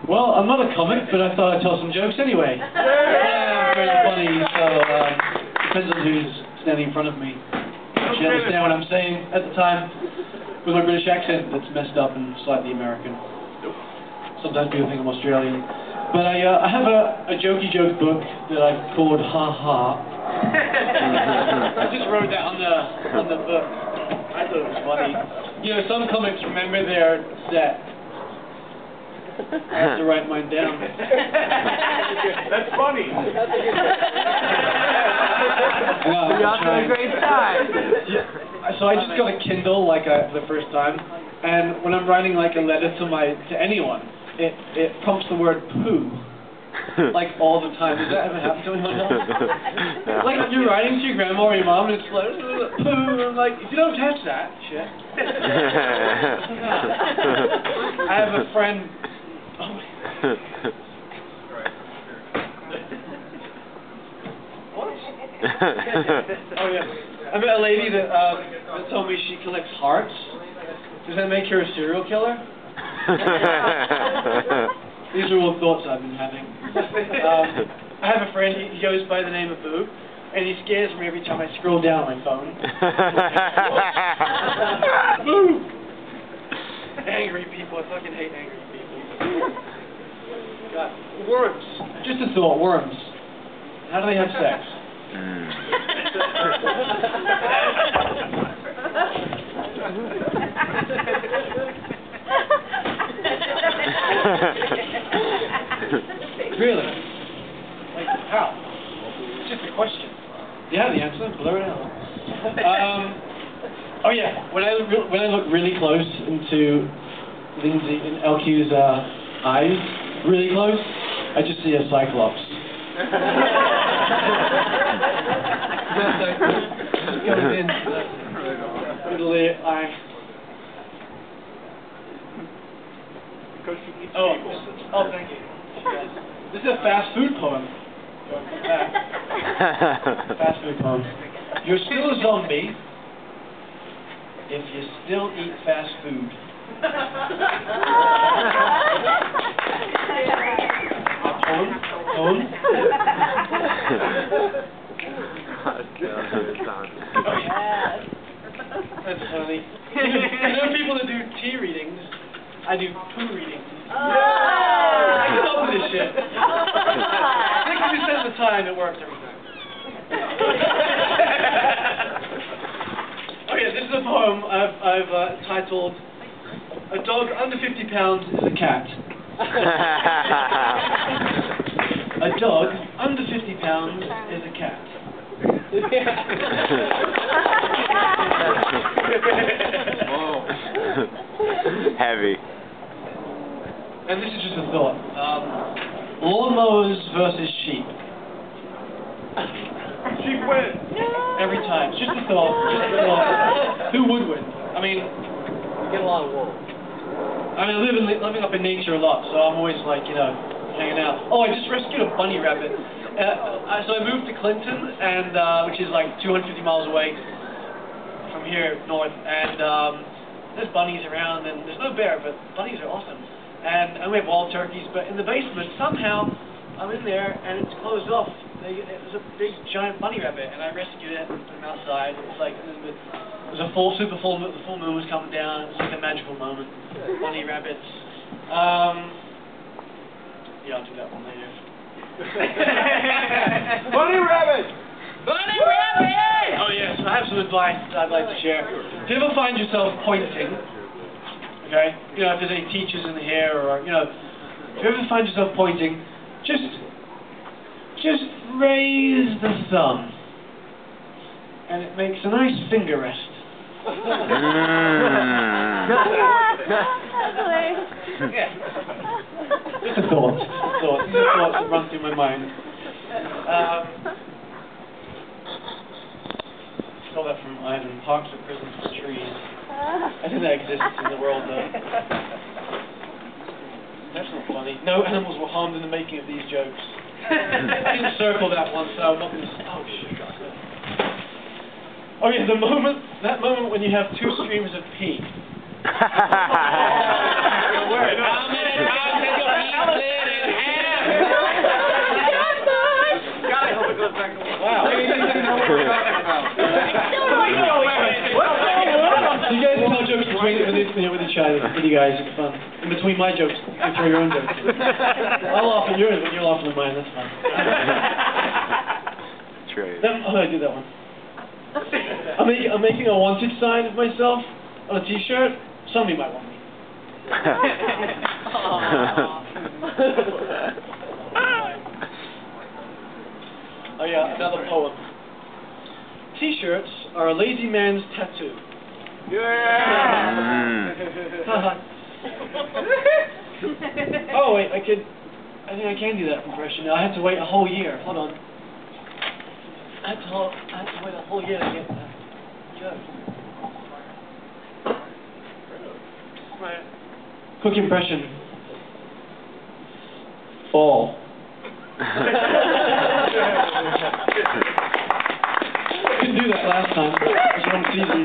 Well, I'm not a comic, but I thought I'd tell some jokes anyway. Yeah, very funny, so depends on who's standing in front of me. Actually understand what I'm saying at the time with my British accent that's messed up and slightly American. Sometimes people think I'm Australian. But I have a jokey joke book that I've called Ha Ha. I just wrote that on the book. I thought it was funny. You know, some comics remember their set. I have to write mine down. That's funny. Well, You're having a great time. So I just got a Kindle for the first time, and when I'm writing like a letter to anyone, it prompts the word poo. Like all the time. Does that ever happen to anyone else? No. Like you're writing to your grandma or your mom and it's like poo, and I'm like, if you don't touch that shit. I have a friend. Oh my. What? Oh yeah. I met a lady that told me she collects hearts. Does that make her a serial killer? These are all thoughts I've been having. I have a friend, he goes by the name of Berg, and he scares me every time I scroll down my phone. Boo! Angry people, I fucking hate angry people. God. Worms. Just a thought, worms. How do they have sex? Really? Like, how? It's just a question. Do you have the answer? Blur it out. Oh yeah, when I look really close into Lindsay and LQ's eyes, really close, I just see a cyclops. Just goes in the middle of the eye. Oh, thank you. This is a fast food poem. Fast food poem. You're still a zombie if you still eat fast food. Poem? That's funny. You know people that do tea readings? I do poo readings. I come up with this shit. 60% of the time it works every time. Oh yeah, this is a poem I've titled "A Dog Under 50 Pounds is a Cat." A dog under 50 pounds is a cat. Heavy. And this is just a thought. Lawnmowers versus sheep. Sheep win. Every time. Just a thought. Just a thought. Who would win? I mean, You get a lot of wool. I mean, living up in nature a lot, so I'm always like, you know, hanging out. Oh, I just rescued a bunny rabbit. So I moved to Clinton, and which is like 250 miles away from here north, and there's bunnies around, and there's no bear, but bunnies are awesome. And we have wild turkeys, but in the basement, somehow, I'm in there, and it's closed off. There's a big, giant bunny rabbit, and I rescued it, put him outside. It was like, it was a super full moon, the full moon was coming down. It was like a magical moment. Bunny rabbits. Yeah, I'll do that one later. Bunny rabbit! Bunny rabbit! Oh yes, I have some advice I'd like to share. If you ever find yourself pointing, okay, you know, if there's any teachers in here, or, you know, if you ever find yourself pointing, just raise the thumb, and it makes a nice finger rest. Yeah. Just a thought. These are thoughts that run through my mind. Stole that from Ivan. Parks are prisons for trees. I think that exists in the world, though. That's not funny. No animals were harmed in the making of these jokes. I didn't circle that one, so I'm not going to... Oh, shit. Oh, yeah, that moment when you have two streams of pee. How many times have you guys. It's fun. In between my jokes, you can throw your own jokes. I'll laugh at yours when you're laughing at mine. That's fun. True. Oh, I did that one. I'm making a wanted sign of myself on a T-shirt. Somebody might want me. Oh yeah, another poem. T-shirts are a lazy man's tattoo. Yeah! Oh wait, I think I can do that impression. I had to wait a whole year. Hold on. I had to wait a whole year to get that joke. Quick impression. Fall. Couldn't do that last time. It was wrong season.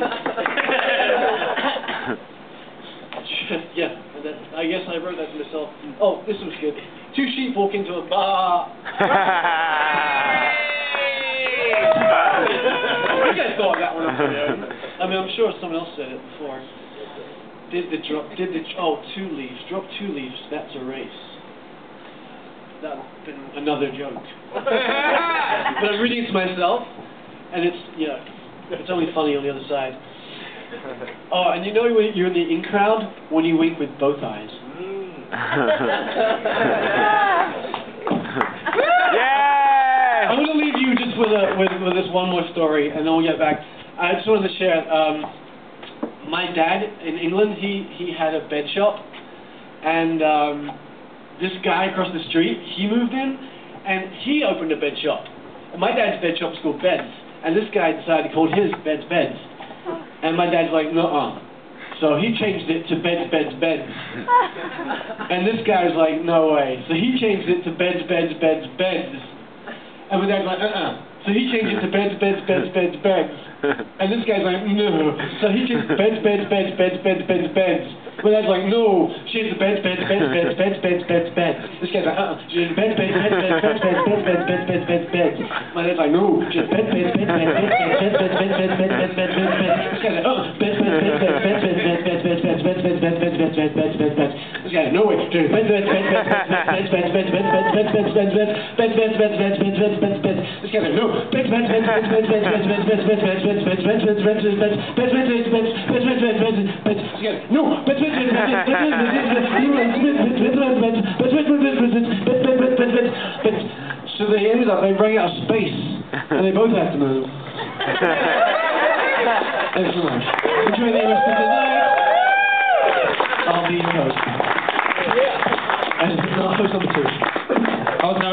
Yeah, I guess I wrote that to myself. Oh, this was good. Two sheep walk into a bar. You guys thought that one up there. I mean, I'm sure someone else said it before. Two leaves. Drop 2 leaves. That's a race. That would have been another joke. But I'm reading it to myself, and it's only funny on the other side. Oh, and you know when you're in the in crowd when you wink with both eyes. Yeah! I'm going to leave you just with this one more story, and then we'll get back. I just wanted to share. My dad in England, he had a bed shop, and this guy across the street, he moved in, and he opened a bed shop. And my dad's bed shop's called Beds, and this guy decided to call his Beds. And my dad's like, nuh-uh. So he changed it to Beds. And this guy's like, no way. So he changed it to Beds. And my dad's like, So he changed it to Beds. And this guy's like, no. So he changed it to Beds. My dad's like, no. She has the Beds. This guy's like, She has Beds. My dad's like, no. She has Beds. This guy's like, This guy's like, no way. This guy's like, no. So they ended up, they ran out of space, and they both had to move. Thanks so much. Enjoy the rest of the night. I'll be your host. And host number 2. I was now